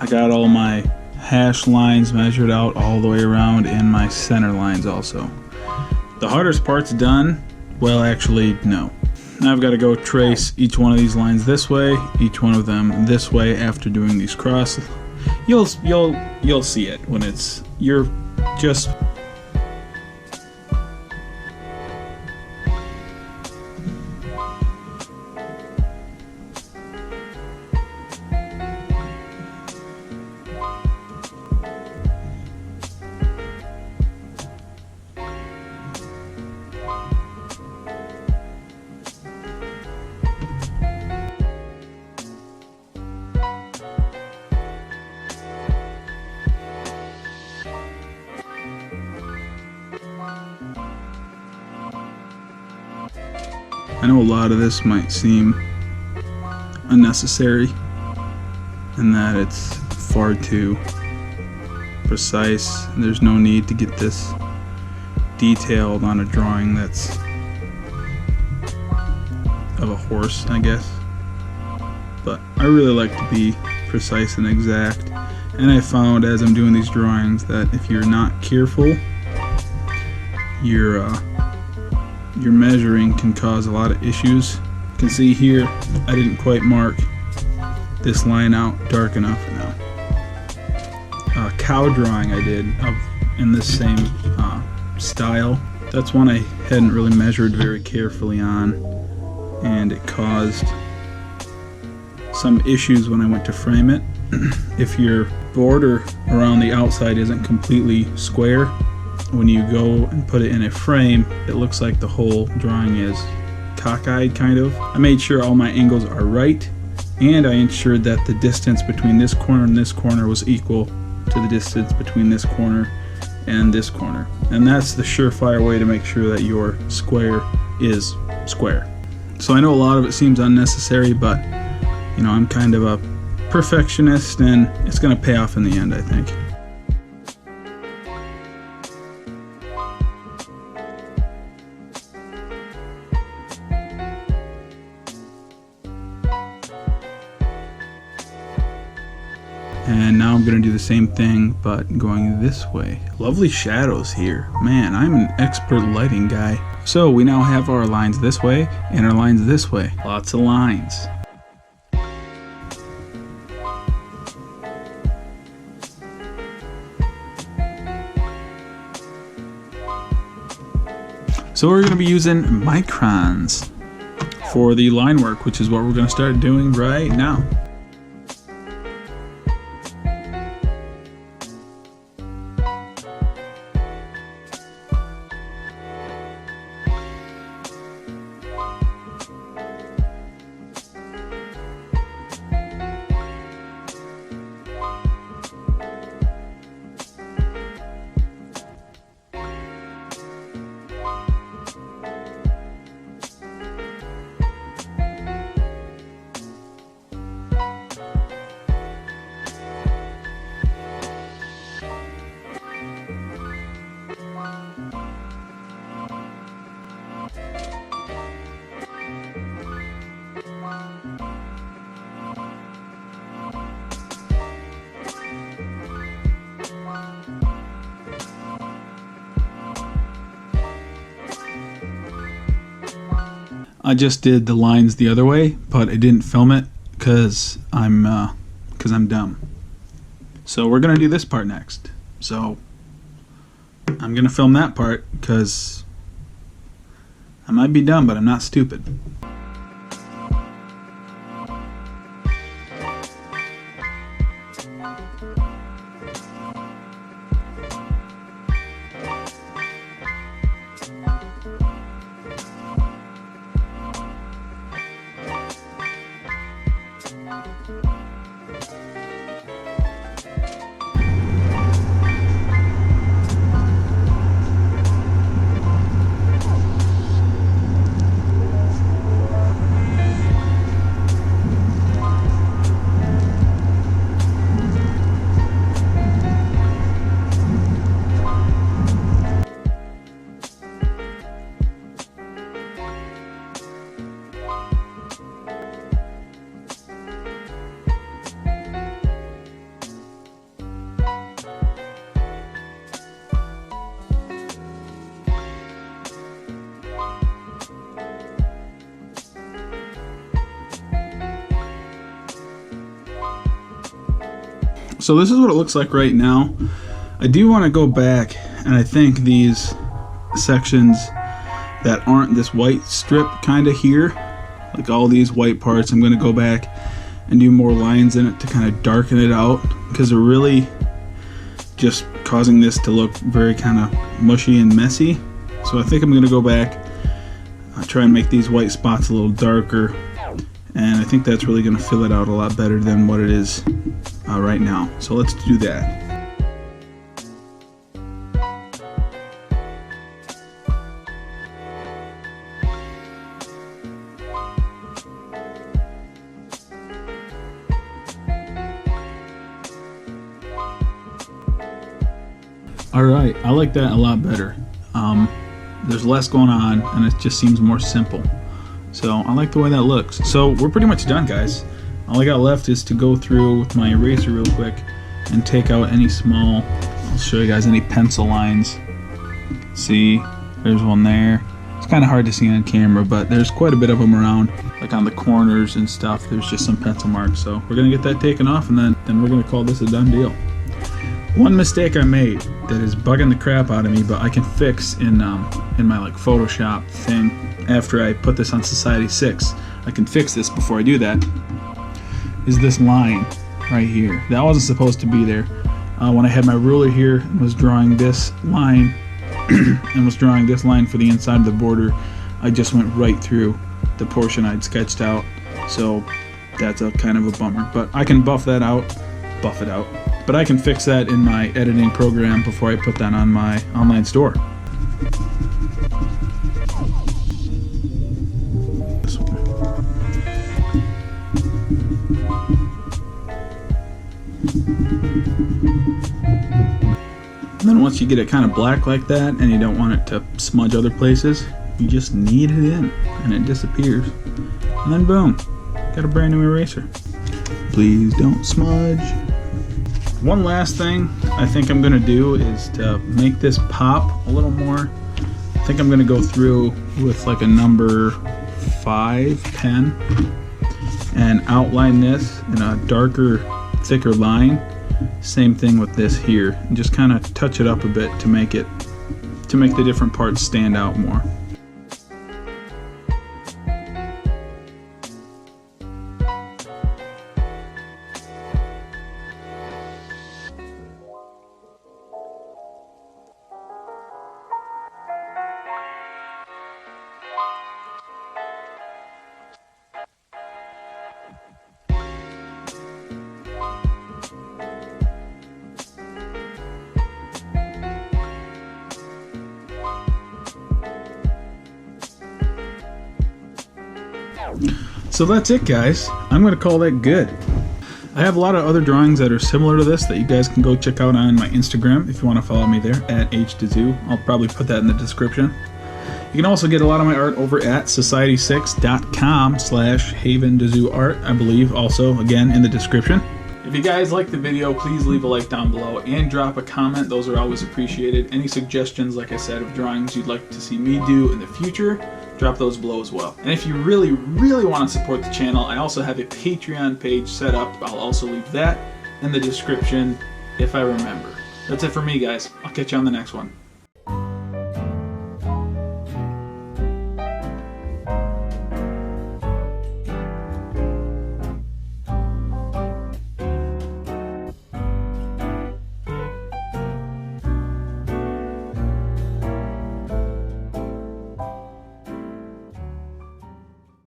I got all my hash lines measured out all the way around and my center lines also. The hardest part's done. Well, actually, no. Now I've got to go trace each one of these lines this way, each one of them this way after doing these cross. You'll see it when you're just I know a lot of this might seem unnecessary and that it's far too precise. There's no need to get this detailed on a drawing that's of a horse, I guess. But I really like to be precise and exact, and I found as I'm doing these drawings that if you're not careful, your measuring can cause a lot of issues. You can see here I didn't quite mark this line out dark enough now. A cow drawing I did in this same style. That's one I hadn't really measured very carefully on, and it caused some issues when I went to frame it. If your border around the outside isn't completely square, when you go and put it in a frame, it looks like the whole drawing is cockeyed, kind of. I made sure all my angles are right, and I ensured that the distance between this corner and this corner was equal to the distance between this corner and this corner. And that's the surefire way to make sure that your square is square. So I know a lot of it seems unnecessary, but you know, I'm kind of a perfectionist, and it's going to pay off in the end, I think. And now I'm going to do the same thing, but going this way. Lovely shadows here. Man, I'm an expert lighting guy. So we now have our lines this way and our lines this way. Lots of lines. So we're going to be using microns for the line work, which is what we're going to start doing right now. I just did the lines the other way, but I didn't film it because I'm dumb. So we're gonna do this part next. So I'm gonna film that part because I might be dumb, but I'm not stupid. So this is what it looks like right now. I do want to go back, and I think these sections that aren't this white strip kind of here, like all these white parts, I'm going to go back and do more lines in it to kind of darken it out, because they're really just causing this to look very kind of mushy and messy. So I think I'm going to go back, try and make these white spots a little darker, and I think that's really going to fill it out a lot better than what it is right now. So let's do that. Alright, I like that a lot better. There's less going on and it just seems more simple. So I like the way that looks. So we're pretty much done, guys. All I got left is to go through with my eraser real quick and take out any small, I'll show you guys, any pencil lines. See, there's one there. It's kind of hard to see on camera, but there's quite a bit of them around, like on the corners and stuff. There's just some pencil marks. So we're gonna get that taken off, and then we're gonna call this a done deal. One mistake I made that is bugging the crap out of me, but I can fix in my like Photoshop thing after I put this on Society 6. I can fix this before I do that. Is this line right here? That wasn't supposed to be there. When I had my ruler here and was drawing this line and was drawing this line for the inside of the border, I just went right through the portion I'd sketched out. So that's a kind of a bummer, but I can buff it out. But I can fix that in my editing program before I put that on my online store. This one. And then once you get it kind of black like that and you don't want it to smudge other places, you just knead it in and it disappears. And then boom, got a brand new eraser. Please don't smudge. One last thing I think I'm gonna do is to make this pop a little more. I think I'm gonna go through with like a number 5 pen and outline this in a darker, thicker line. Same thing with this here, and just kind of touch it up a bit to make the different parts stand out more. So that's it, guys. I'm going to call that good. I have a lot of other drawings that are similar to this that you guys can go check out on my Instagram if you want to follow me there, at HDazoo. I'll probably put that in the description. You can also get a lot of my art over at society6.com/HavenDazooArt, I believe, also, again, in the description. If you guys like the video, please leave a like down below and drop a comment. Those are always appreciated. Any suggestions, like I said, of drawings you'd like to see me do in the future, drop those below as well. And if you really, really want to support the channel, I also have a Patreon page set up. I'll also leave that in the description if I remember. That's it for me, guys. I'll catch you on the next one.